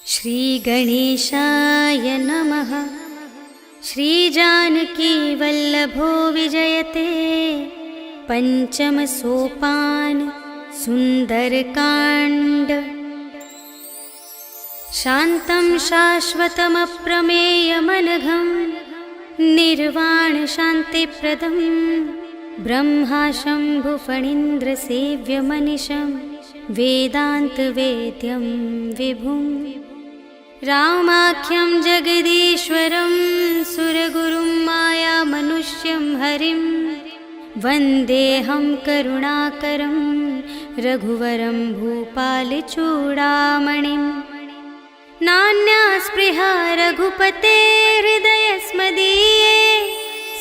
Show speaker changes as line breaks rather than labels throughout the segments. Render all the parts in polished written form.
श्रीगणेशाय नमः। श्रीजानकीवल्लभो विजयते पञ्चमसोपान सुन्दरकाण्ड। शान्तं शाश्वतमप्रमेयमनघं निर्वाणशान्तिप्रदं ब्रह्मा शम्भुफणीन्द्रसेव्यमनिशं वेदान्तवेद्यं विभुम्। रामाख्यं जगदीश्वरं सुरगुरुं मायामनुष्यं हरिं वन्देऽहं करुणाकरं रघुवरं भूपालचूडामणिं। नान्या स्पृहा रघुपते हृदयस्मदीये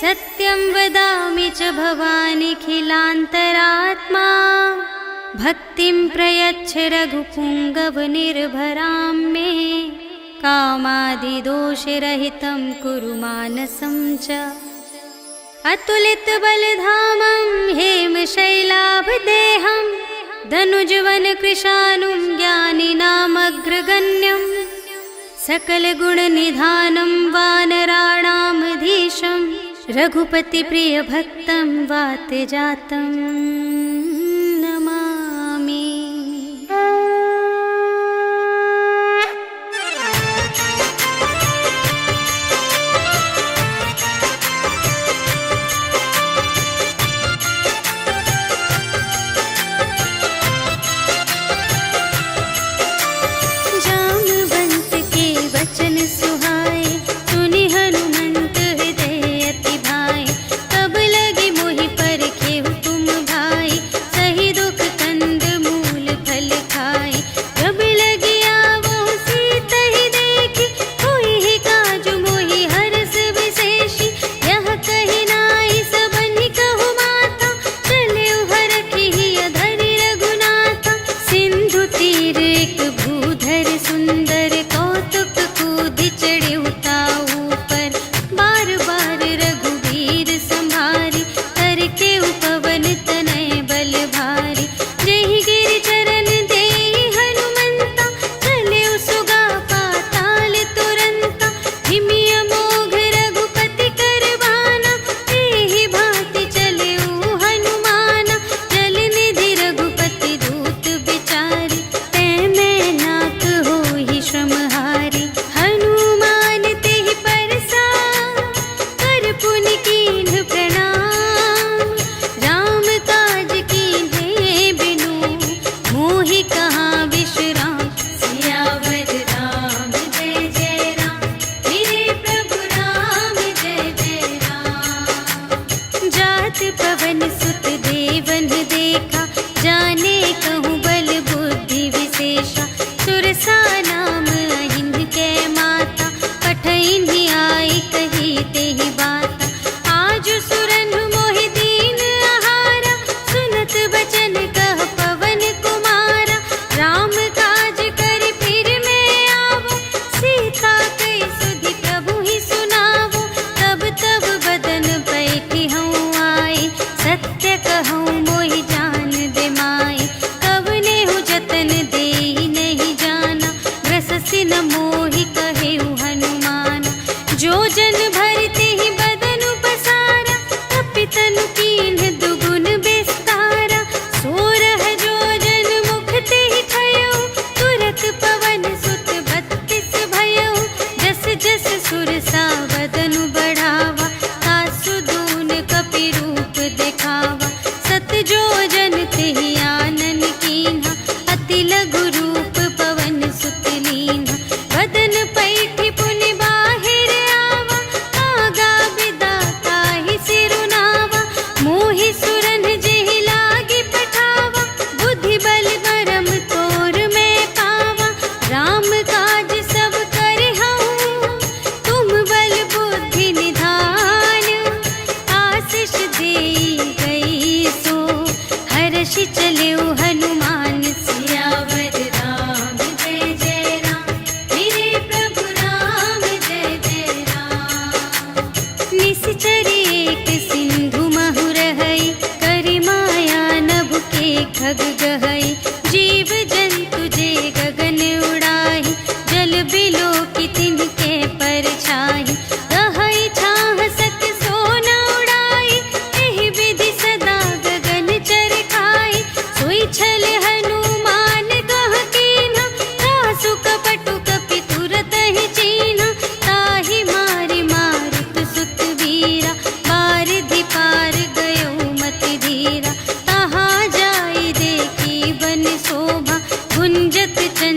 सत्यं वदामि च भवानिखिलान्तरात्मा। भक्तिं प्रयच्छ रघुपुङ्गवनिर्भरां मे कामादिदोषरहितं कुरु मानसं च। अतुलितबलधामं हेमशैलाभदेहं धनुजवनकृशानुं ज्ञानिनामग्रगण्यं सकलगुणनिधानं वानराणामधीशं रघुपतिप्रियभक्तं वातजातं नमामि। जामवंत के वचन सुहाए सुनि हनुमंत हृदय अति भाए। तब लगे मोहि परखे तुम भाई सही दुख कंद मूल फल खाए। जब लगे आवो सीत ही देखी कोई ही काज मोहि हरस विशेषी। यह कही नाई सबनि कहु माता चले हरखी अधरि रघुनाथा। सिंधु तीर एक भूधर सुंदर कौतुक कूदि चढ़े उताऊ पर। बार बार रघुवीर संभारी करके उपवन तनय बल भारी। जेहि गिरि चरण देहि हनुमंता चले सुगा पाताल तुरंता। हिमि अमोघ रघुपति कर बाना एहि भांति चले हनुमाना। जल निधि रघुपति दूत बिचारी तै मैं नाक होहि श्रमहारी। हनुमान तेहि परसा कर पुनि कीन्ह प्रणाम। राम काज कीन्हे बिनु मोहि कहाँ विश्राम। सियावर राम जय जय राम मेरे प्रभु राम जय जय राम। जात पवन सुत देवन देखा जाने कहूँ बल बुद्धि विशेषा। सुरसा नाम अहिंद कै माता पठइन्हि आई कही तेहि बाता। आज सुरन मोहि दीन आहारा सुनत बचन कह पवन कुमारा। राम काज करि फिर मैं आवो सीता कई सुधि प्रभु ही सुनावो। तब तब बदन बैठी हूँ आई सत्य कहूँ मोहि जान दे माई। कवने हूँ जतन देहि नहीं जाना ग्रस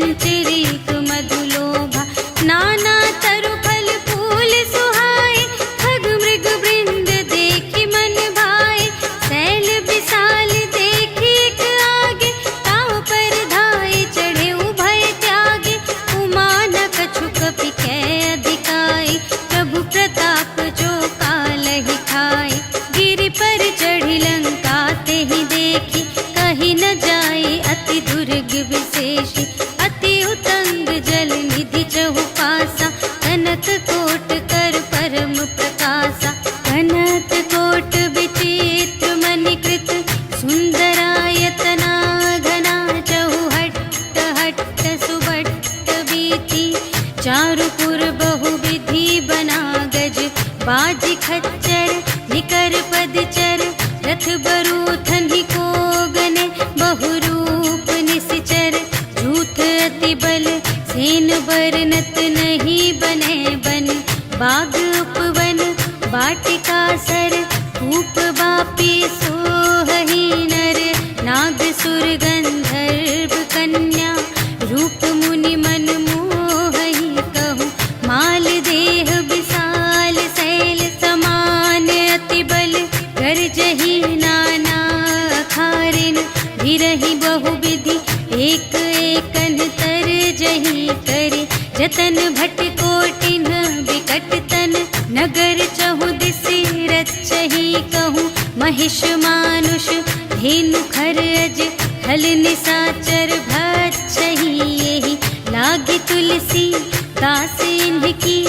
चंचरीक मधुलोभा नाना तरु फल फूल सुहाए खग मृग वृंद देखि मन भाए शैल विशाल देखि एक आगे ताव पर धाये चढ़े उभय त्यागे उमा न कछु कपि कै अधिकाई प्रभु प्रताप जो कालहि खाए गिरि पर चढ़ी लंका ते ही देखी कही न जाए अति दुर्ग विशेषी अति उतंग जल निधि चहुपासा कनक कोट कर परम प्रकाशा कनक कोट विचित्र मणिकृत सुंदरायतना घना चहुहट्ट हट्ट सुभट्ट बीति चारुपुर बहुविधि बना गज बाजी खच्चर निकर पदचर रथ बरूथन ही को गने बहुरूप निश्चर झूठ अति बल सेन बरनत नहीं बने बन बाग उपवन वाटिका सर कूप बापी सोहहि नर नाग सुर गंधर्व कन्या रूप मुनि मन मोहहि कहूँ माल देह विशाल शैल समान अति बल गर्जहि नाना अखारिन भिरहि बहुविधि एक एकन तर जहि करे जतन भट कोटिन विकट तन नगर चहु दिसि रचहि कहूँ महिष मानुष धेनु खर अज खल निसाचर भक्षहि यहि लागे तुलसी दास इनकी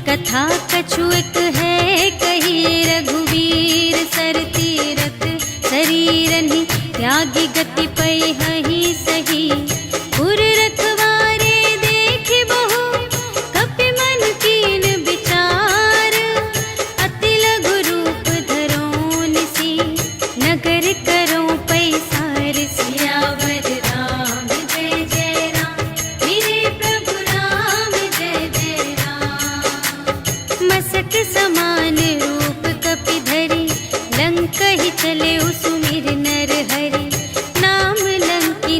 कथा कछुएक है कही रघुवीर सर तीरथ शरीरनि त्यागी गति पै हहि सही पुर रखवारे देखि बहु कपि मन कीन विचार अति लघु रूप धरो निसी नगर करो पैसार सियावर राम जय जय राम मेरे प्रभु राम जय जय राम मसक समान रूप कपि धरि लंक ही चले सुमिर नर हरि नाम लंकी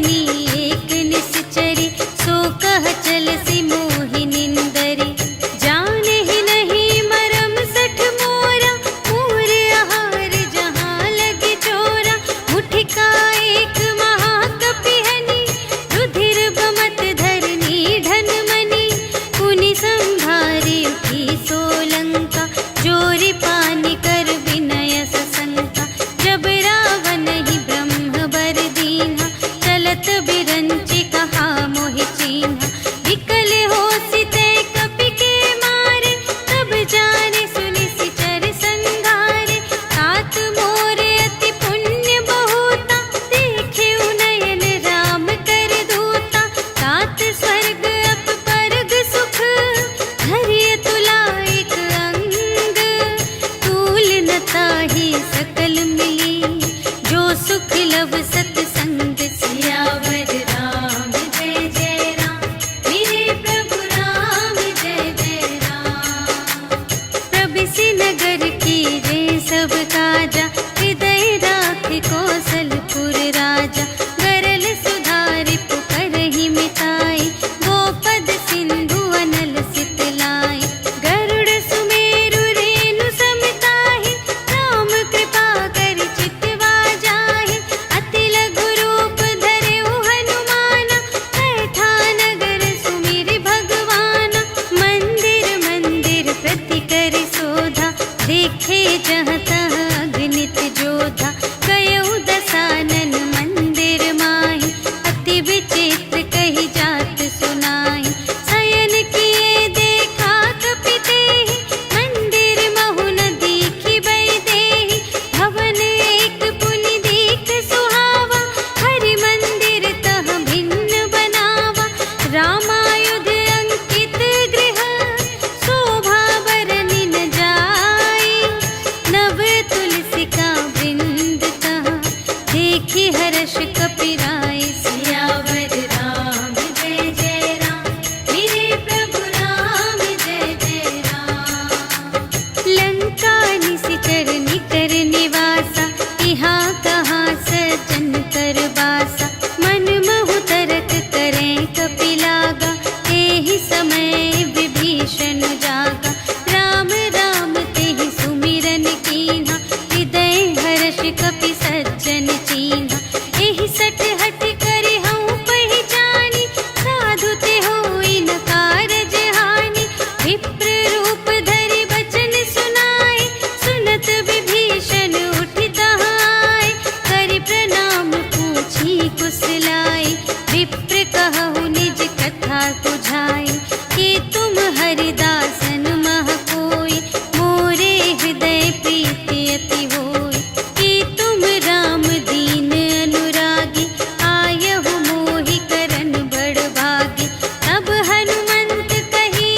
समझाए कि तुम हरिदासन मह कोई, मोरे हृदय प्रीति अति होय। कि तुम राम दीन अनुरागी, आयहु मोहि करन बड़ भागी। तब हनुमंत कही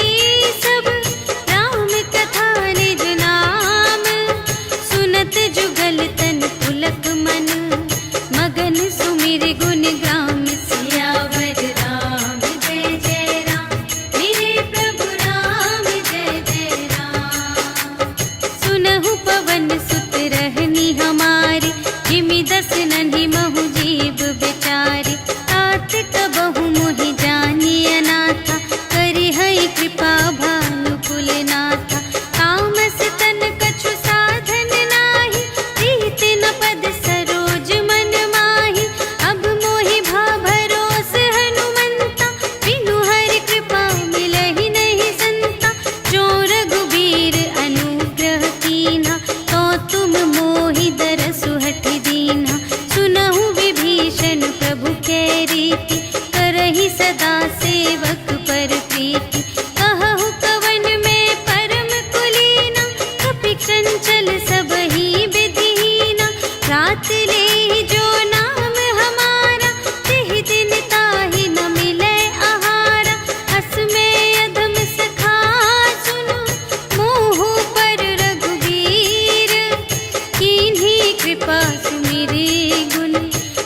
सब राम कथा निज नाम, सुनत जुगल तन पुलक मन, मगन सुमिर गुण ग्राम। सियावर राम जय जय राम, मेरे प्रभु राम जय जय राम। सुनहु पवन सुत रहनी हमारी, जिमि दस नन्ही महु जीव बिचारी। तात कबहु मोहि जानी अनाथा, करि हई कृपा भानु कुलनाथा। तामस तन कछु साधन नाही, प्रीत न पद सरोज मन माही। अब मोहि भा भरोस हनुमंता, बिनु हरि कृपा मिलहि नहीं संता। जो रघुबीर अनुग्रह कीन्हा, तो तुम मोहि दरसु हठि दीन्हा। सुनहु विभीषण प्रभु कै रीति, करहि सदा सेवक पर प्रीति। कहहु कवन में परम कुलीना, कपि चंचल सबहि विधिहीना। रात लेहि जो नाम हमारा, तिहि दिन ताहि न मिलै आहारा। अस में अधम सखा सुनो, मोहु पर रघुबीर। कीन्ही कृपा सुमिरि गुण,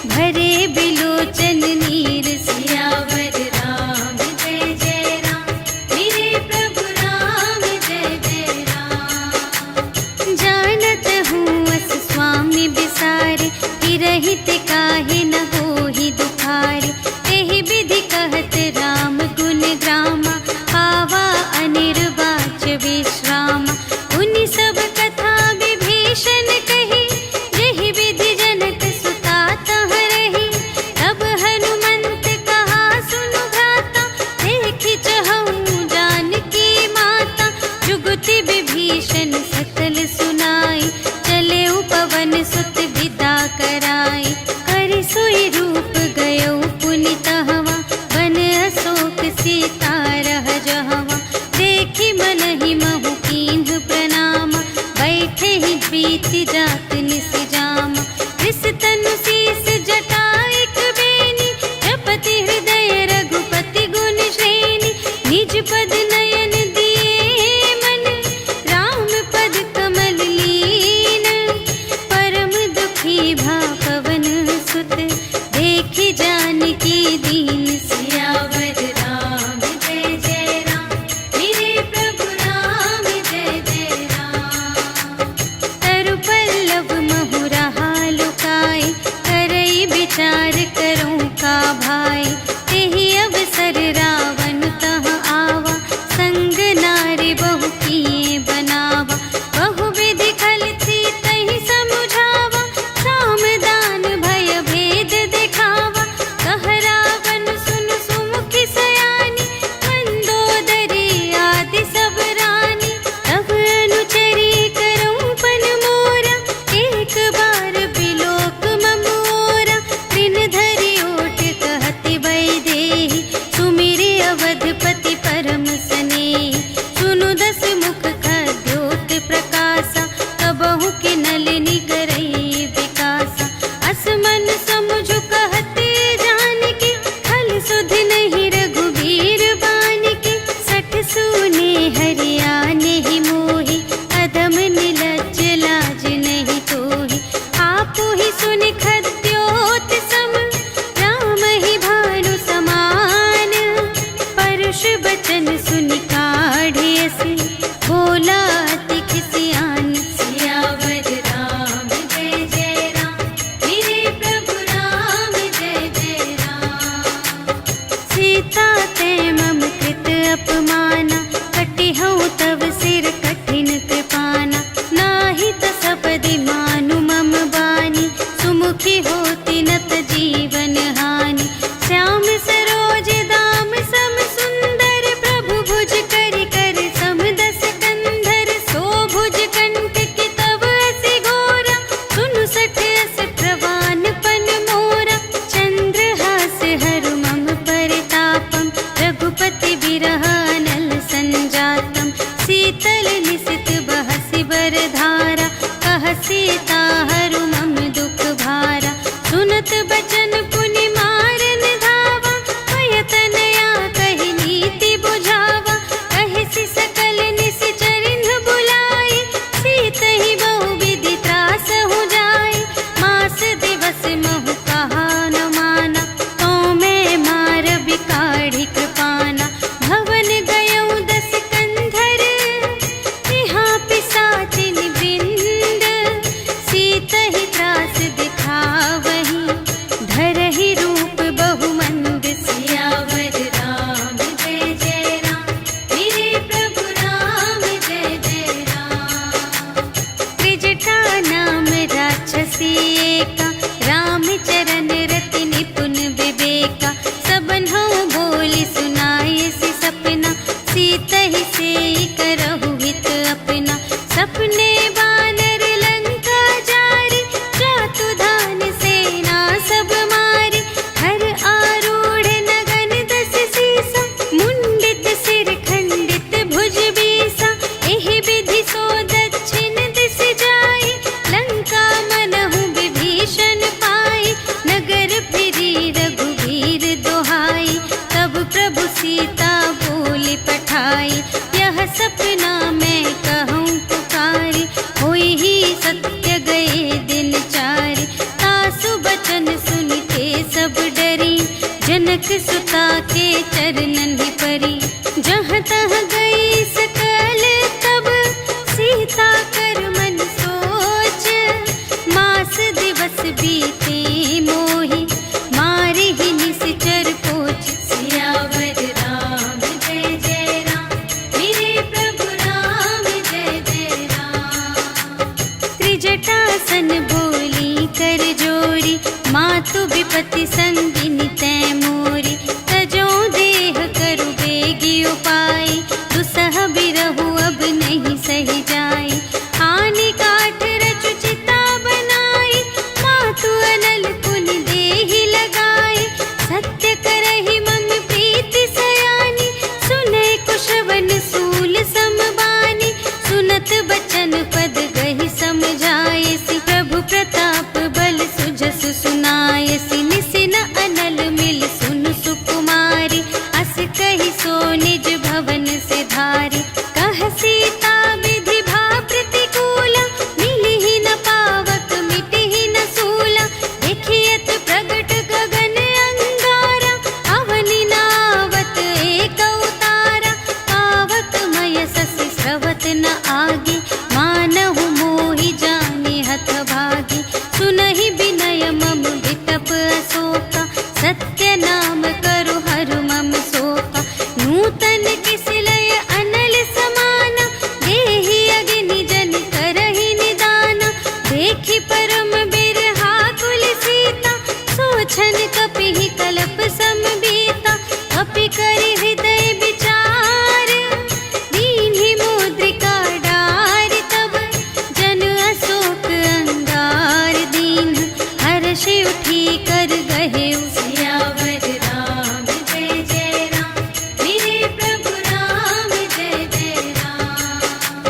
भरे बिलोचन नीर। सियावर राम जय जय राम, मेरे प्रभु राम जय जय राम। जानत हूँ अस स्वामी बिसारे, हिरहित काहे न होहि दुखारे। एहि विधि कहत राम गुण ग्रामा, पावा अनिर्वाच विश्रामा। उनि सब कथा विभीषण कही, जेहि विधि जनक सुता तह रही। तब हनुमंत कहा सुनु भ्राता, देखि चहऊँ जानकी माता। जुगति विभीषण सकल सुनाई, चले पवन सुत विदा कराई। करि सोई रूप गयो पुनि तहवा, वन अशोक सीता रह जहवा। देखि मनहि महु कीन्ह प्रणामा, बैठे ही प्रीति जात निस जामा। रिस तनु शीस जटा एक बेनी, जपति हृदय रघुपति गुण श्रेणी। निज पद नयन दिए मन, राम पद कमल लीन। परम दुखी भा पवन सुत, देखि जानकी दीन। सियावर राम जय जय राम, मेरे प्रभु राम जय जय राम। तरु पल्लव महु रहा लुकाई, करई विचार करूँ का भाई। तेहि अवसर रावण तह आवा, संग नारी बहु किए बनावा। बहु विधि खल थी तहि समुझावा, साम दान भय भेद दिखावा। कह रावण सुन सुमुखि सयानी, मंदोदरी आदि सब रानी। तब अनुचरी करऊँ पन मोरा, एक बार बिलोक ममोरा। दिन धरि ओट कहति वैदेही, सुमिरि अवधपति परम स्नेही। सुनु दस मुख खद्योत प्रकाशा, कबहु के नलिनी करई विकासा। अस मन समुझु कहते जानकी, खल सुध नहीं रघुबीर बानिकी। सठ सूने हरियाने ही मोहि, अधम निलज्ज लाज नहीं तोहि। आपु ही सुनि खद्योत सम, राम ही भानु समान। परुष बचन सुनि काढ़िय से, बोला अति खिसियान। सियावर राम जय जय राम, मेरे प्रभु राम जय जय राम। सीता ते मम कृत अपमाना, कटिहउँ तव सिर कठिन कृपाना। नाही त सपदि मानु मम बानी, सुमुखी होति नत जीवन हानि। श्याम सरोज दाम सम सुंदर, प्रभु विरह अनल संजातम, शीतल निशित बहसि बरधारा, कह सीता हरु मम दुख भारा। सुनत बचन पुनि मारन धावा, भय तनया कहि नीति बुझावा। कहि सकल निश्चरिन बुलाई, सीतहि बहु विधि त्रास हो जाई। मास दिवस महु कहा न माना, तो मैं मार बिकाढ़ी कृपाना। भवन गयौ दस कंधर, यहाँ पिसाचिन वृंद। सीतहि त्रास दिखावही, धरहि रूप बहुमंद। सियावर राम जय जय राम, मेरे प्रभु राम जय जय राम। त्रिजटा नाम राक्षसी एका, राम चरण रति निपुण विवेका। सबन्हु बोली सुनाए सि सपना, सीतहि सेई करहु हित अपना। सपने बानर लंका जारी, जातु धान सेना सब मारी। हर आरूढ़ नगन दस सीसा, मुंडित सिर खंडित भुज बीसा। एहि विधि सो दक्षिण दिस जाई, लंका मनहु विभीषण पाई। नगर फिरी रघुवीर दोहाई, तब प्रभु सीता बोली पठाई। यह सपना मैं कहूँ पुकारी, होई ही सत्य गए दिन चारि। तासु बचन सुनिते सब डरी, जनक सुता के चरणन ही परी। जहाँ तहाँ गई सकल तब, सीता कर मन सोच। मास दिवस बीते मोहि, मारे ही निश्चर पोछ। सियावर राम जय जय राम, मेरे प्रभु राम जय जय राम। त्रिजटासन बोली कर जोरी, मातु विपति संगिनी तै मोरी। तजो देह करु बेगी उपाय, दुसह बिरहु अब नहीं सही जाई। आने काठ रचु चिता बनाई, मातु अनल पुनि देहि लगाई। सत्य करहि मम प्रीति सयानी, सुनै कुशवन सूल समबानी। सुनत बचन पद गहि समझायसि, प्रभु प्रताप बल सुजसु सुनायसि। निसिन अनल मिल सुन सुकुमारी, अस कहि सो निज भवन से धारी। कह सीता विधि भा प्रतिकूला, मिलिहि न पावक मिटिहि न सूला। देखियत प्रगट गगन अंगारा, अवनि नावत एक अवतारा। पावक मय ससि स्रवत न आगे, मानहु मोहि जानि हत भागी। सुनहि विनय मम विटप अशोका, सत्य नाम करु हरु मम शोका। नूतन किस लय अनल समाना, देहि अग्नि जन करहि निदाना। देखि परम बिरहा कुल सीता, सोचन कपिहि कल्प समबीता। कपि करि हृदय विचार, दीन्हि मुद्रिका डारि। तब जन अशोक अंगार दीन, हर्षि उठी कर गहेउ। सियावर राम जय जय राम, मेरे प्रभु राम जय जय राम।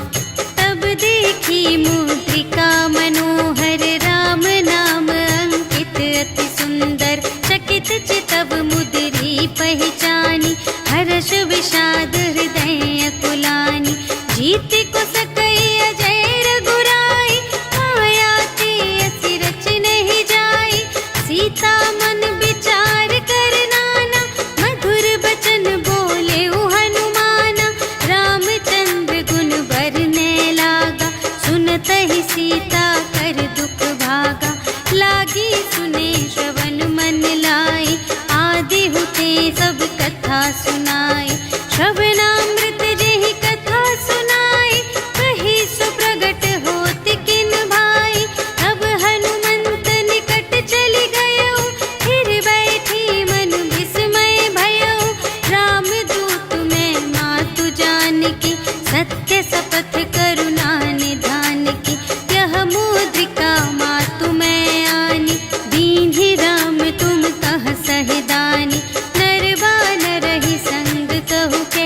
तब देखी मुद्रिका मनोहर, राम नाम अंकित अति सुंदर। चकित चितव मुद्री पहचानी, हर्ष विषाद हृदय कुलानी। जीति को सकई अजय रघुराई, माया ते असि रच नहीं जाई। सीता मन विचार कर नाना, मधुर बचन बोले हनुमाना। रामचंद्र गुण बरने लागा, सुनतहि सीता कर दुख भागा। लागी सुने श्रवण मन लाई, आदि हुते सब कथा सुनाई। श्रवणामृत जेहि कथा सुनाई, कही सो प्रगट होत किन भाई। तब हनुमंत निकट चली गयो, फिर बैठी मन विस्मय भयो। रामदूत मैं मातु जानकी, सत्य शपथ करुणा निधान की। यह मुद्रिका मातु मैं आनी, दीन्हि राम तुम कह सहिदानी। नर बानर ही संग कहु के,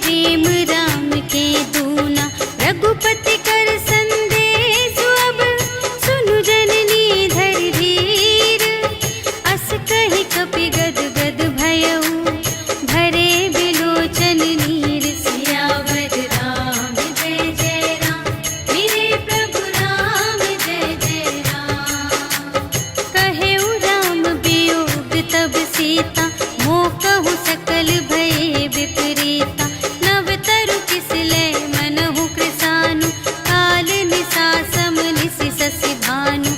प्रेम राम के दूना। रघुपति कर संदेश अब सुनु जननी धर धीर। अस कहि कपि गद गद भयउ भरे बिलोचन नीर। सियावर राम जय जय राम, मेरे प्रभु राम जय जय राम। कहेउ राम वियोग तब सीता, मोकहु सकल भये विपरीता। नव तरु किस लय मनहु कृसानु, काल निसा सम निसि ससि भानु।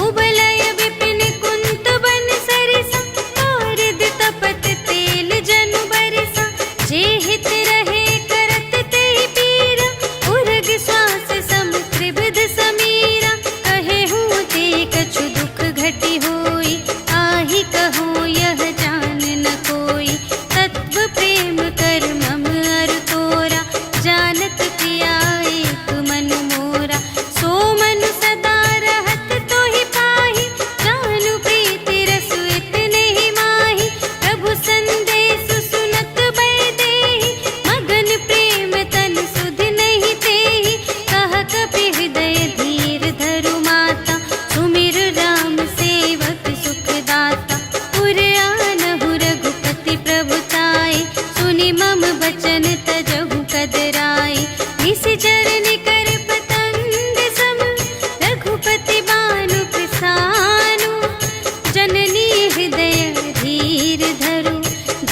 उबलय विपिन कुंत बन सरिसा, पारद तपत तेल जनु बरिसा। जे हित रहे करत तेहि पीरा, उरग श्वास सम त्रिविध समीरा। कहेहु ते कछु दुख घटी होई, आहि कहो यह जान न कोई। तत्व प्रेम कर मम अरु तोरा, जानत पिया एक मन मोरा। सो मन सदा रहत तोहि पाहि, जानु प्रीति रसु इतने ही माहि। प्रभु संदेश सुनत बै देहि, मगन प्रेम तन सुध नहीं तेहि। कह कपि हृदय धीर धरु माता, सुमिर राम सेवक सुख दाता। पुर आनहु रघुपति प्रभुताई, सुनि मम बचन तजहु कदराई। निशिचर निकर पतंग सम, रघुपति बानु प्रसानु। जननी हृदय धीर धरु,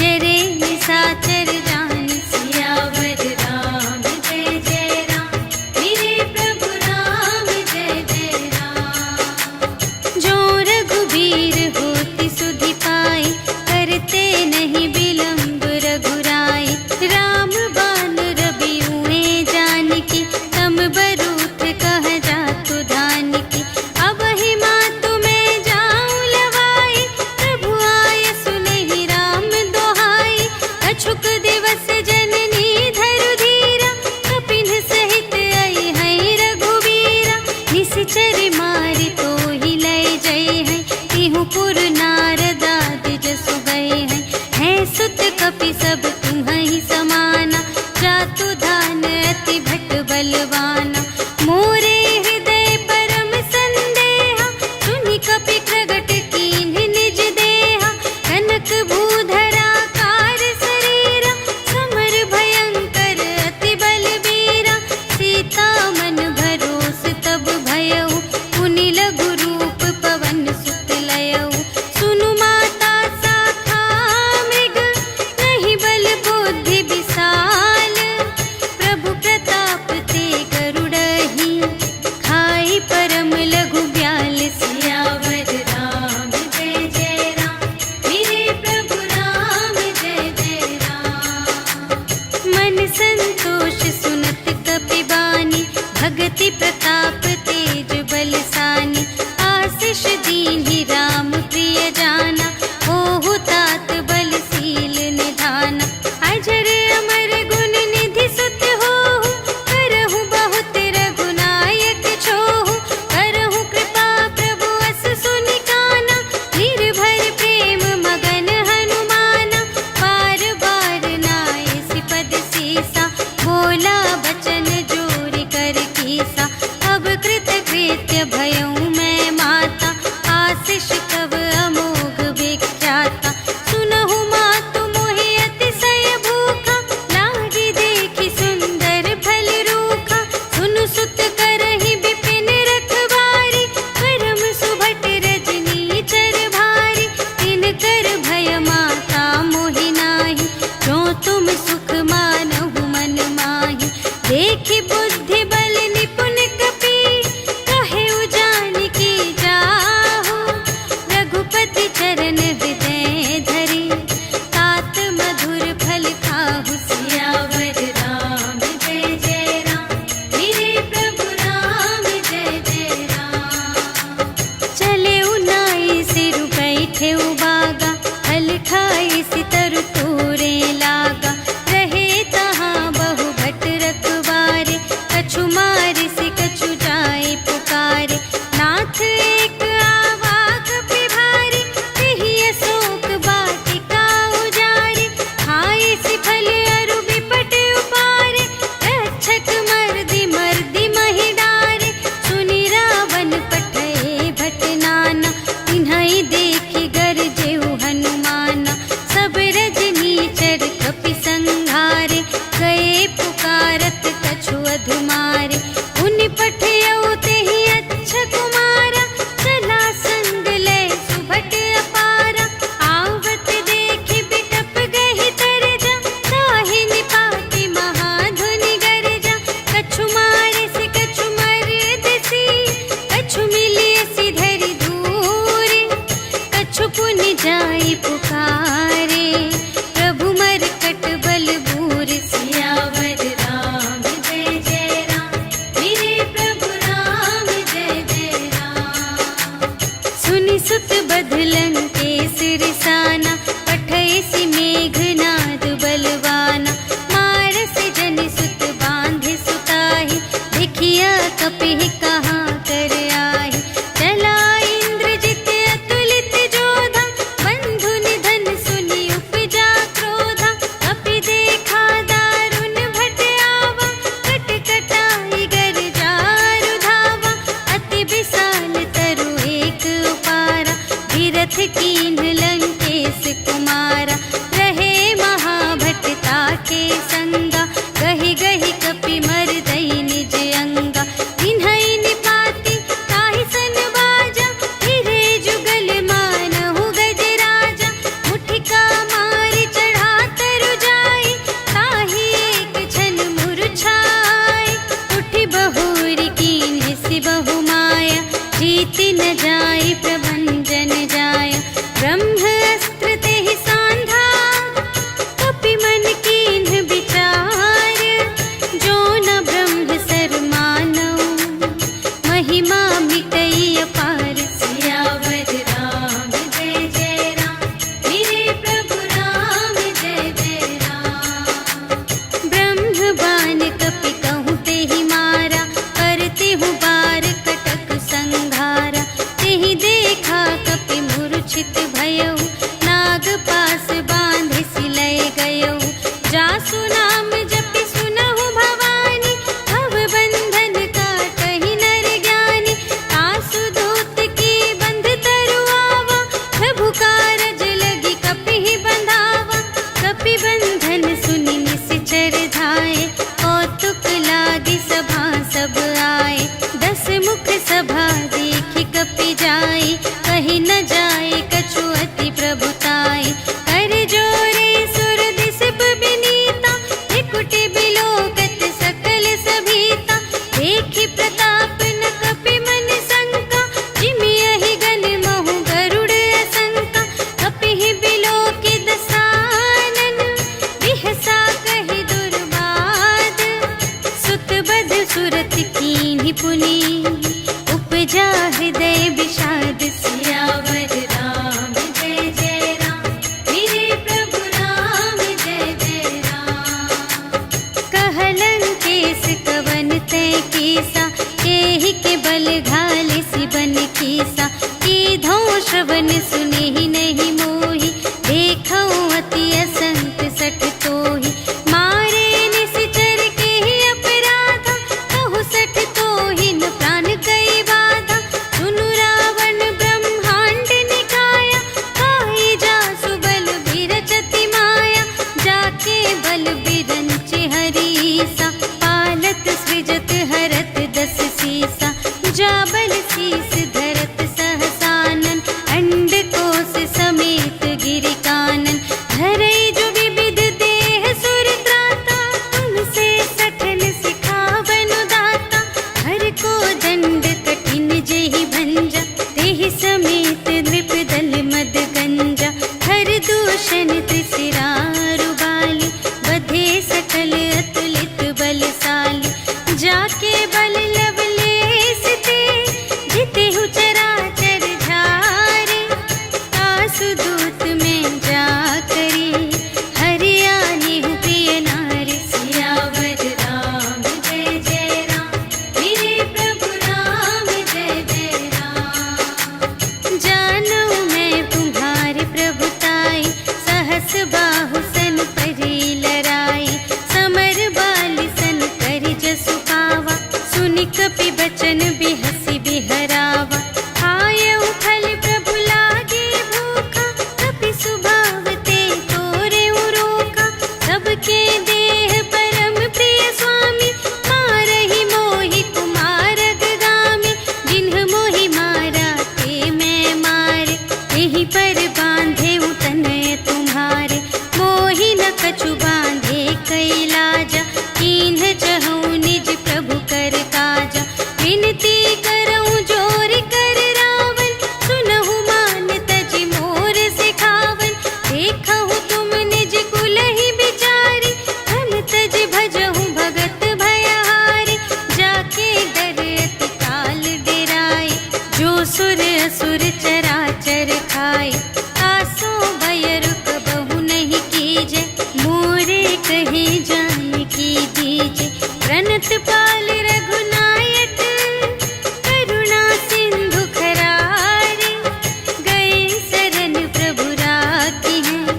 जरे निशाचर जान। सियावर राम जय जय राम, मेरे प्रभु राम जय जय राम। जो रघुबीर होति सुधि पाई, करते नहीं विलंब रघुराई। राम बान रबिउए जानकी, तम बरूथ कह जातु धानकी। अब ही मातु मैं जाऊं लवाई, प्रभु आय सुनहि राम दोहाई। अछुक दिवस जननी धरु धीरा, कपिन सहित आई हैं रघुबीरा। निशिचर मारि तोहि लय जय हैं, तिहु पुर नारद आदि जसु गए हैं। हैं सुत कपि सब तुम्हि समाना, जातु धान अति भट बलवाना। मोरे हृदय परम संदेहा, सुनि कपि प्रगट कीन्ह निज देहा। कनक भूधरा कार शरीरा, समर भयंकर अति बलबीरा। सीता मन भरोस तब भयउ, पुनि लघु रूप पवन सुत लयउ। सुनु माता शाखा मृग, नहीं बल बुद्धि विशाल। प्रभु प्रताप ते गरुड़हि, खाई परम लघु ब्याल। सियावर राम जय जय राम, मेरे प्रभु राम जय जय राम। मन संतोष सुनत कपि बानी, भगति प्रताप तेज बलसानी। आशीष दीन्हि राम प्रिय जाना, होहु तात बलशील निधाना। अजर अमर गुण निधि सुत होहु, करहु बहुत रघुनायक छोहु। करहु कृपा प्रभु अस सुनि काना, निर्भर प्रेम मगन हनुमाना। बार बार नायसि पद सीसा, बोला बचन जोरि कर कीसा। अब कृत जाय प्रभंजन जाय। ब्रह्म अस्त्र तेहि सांधा कपि मन कीन्ह विचार। जो न ब्रह्म सर मानव महिमा मिटई अपार। सियावर राम जय जय राम, मेरे प्रभु राम जय जय राम। ब्रह्म बाण कपि कहूँ तेहि मारा, करते हूँ बार कटक संघारा। तेहि देखा कपि मूर्छित भयउ, नाग पास बांधे सिलय गयउ। जासु नाम जपि सुनहु भवानी, भव बंधन काटहि नर ज्ञानी। आसु दूत की बंध तरुआवा, प्रभु कारज लगी कपिहि बंधावा। कपि बंधन सुनि निश्चर धाये, कौतुक लागी सभा सब आए। 10 मुख सभा देखि कपि जाई, कहि न जाए कछु अति प्रभुताई। कर जोरे सुर दिसप बिनीता, त्रिकुटि बिलोकत सकल सभीता। देखि प्रताप न कपि मन शंका, जिमि यहि गन महु गरुड़ असंका। कपिहि बिलोकि दसानन, बिहसा कहि दुर्बाद। सुत बध सुरत कीन्हि पुनि, उपजा हृदय विषाद। सियावर राम जय जय राम, मेरे प्रभु राम जय जय राम। कहलन केस कवन तै कीसा, केहि के बल घाले सिबन कीसा। कीधौं श्रवण सुनेहि नहीं मोहि, देखौं अति असंत सठ तोहि। मारे निश्चर केहि अपराधा, कहु सठ तोहि न प्राण कई बाधा। सुनु रावण ब्रह्मांड निकाया, काई जासु बल बिरचति माया। जाके बल बिरंचि हरीसा, पालत सृजत हरत 10 सीसा। जा बल शीस धरत सहसानन, अंड कोश समेत गिरि कानन। धरई जो विविध देह सुर त्राता, तुमसे सठन सिखावनु दाता। हर को दंड कठिन जेहि भंजा, तेहि समेत नृप दल मद गंजा। हर दूषण त्रिशिरारु बाली, बधे सकल अतुलित बलशाली। जाके बल लवलेश ते, जितेहु चराचर झारे। आसु दूत में जा करी, हरियाणेहु प्रिय नारी। सियावर राम जय जय राम, मेरे प्रभु राम जय जय राम। जानऊ मैं तुम्हारे प्रभुताई, सहस बाहु सन परी लराई। समर बाली सन करि जसु पावा, सुनि कपि बचन बिहसि बिहरावा। आयउ फल प्रभु लागे भूखा, कपि सुभाव ते तोरेउ रोका। सबके देह परम प्रिय स्वामी, मारहि मोहि कुमारग गामी। जिन्ह मोहि मारा ते मैं मारे, एहि पर बांधेउ तनय तुम्हारे। मोहि न कछु बांधे कैलाजा, कीन्ह चहु निज प्रभु कर काजा। विनती करऊं जोर कर रावण, सुनहु मान तजि मोर सिखावन। देखहु तुम निज कुलहि बिचारी, धन तज भजहु भगत भयहारी। जाके डर अति काल डेराए, जो सुर असुर चराचर खाए। आसो भय रुक बहु नहीं कीजे, मोरे कहे जाय की दीजे। प्रणत पाल रघुनायक, करुणा सिंधु खरारे। गए शरण प्रभु राखी हैं,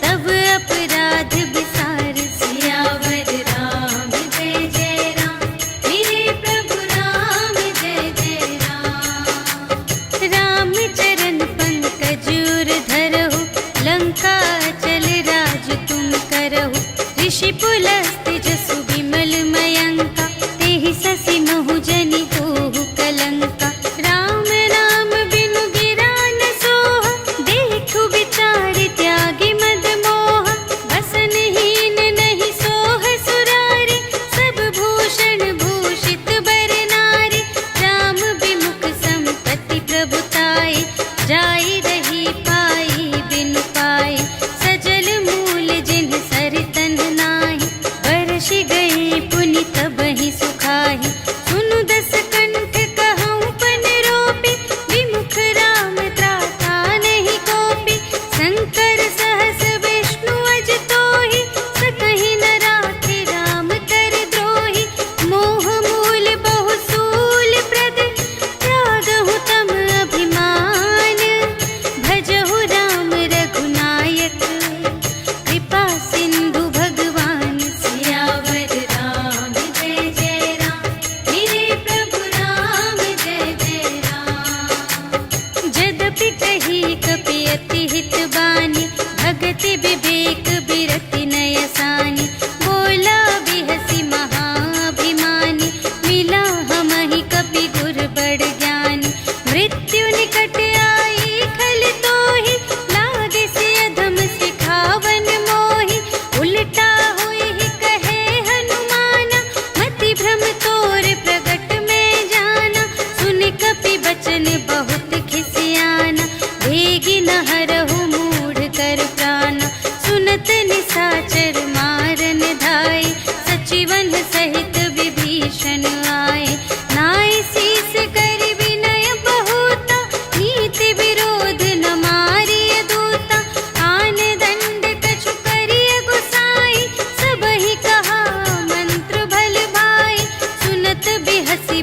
तब अपराध बिसार। सियावर राम जय जय राम, मेरे प्रभु राम जय जय राम। राम चरण पंकज उर धरहु, लंका चल राज तुम करहु। ऋषि पुलस्त्य जसु विमल मयंका, तेहि ससि महु जनि होहु कलंका। राम नाम बिनु गिरा न सोहा, देखु विचार त्यागी मद मोहा। बसनहीन नहीं सोह सुरारी, सब भूषण भूषित बर नारी। राम विमुख संपत्ति प्रभु शत्रुघ्न सहित विभीषण आए, नाय शीस कर विनय बहुता, नीति विरोध न मारिय दूता। आन दंड कछु करिय गुसाई, सबहि कहा मंत्र भल भाई, सुनत बिहसि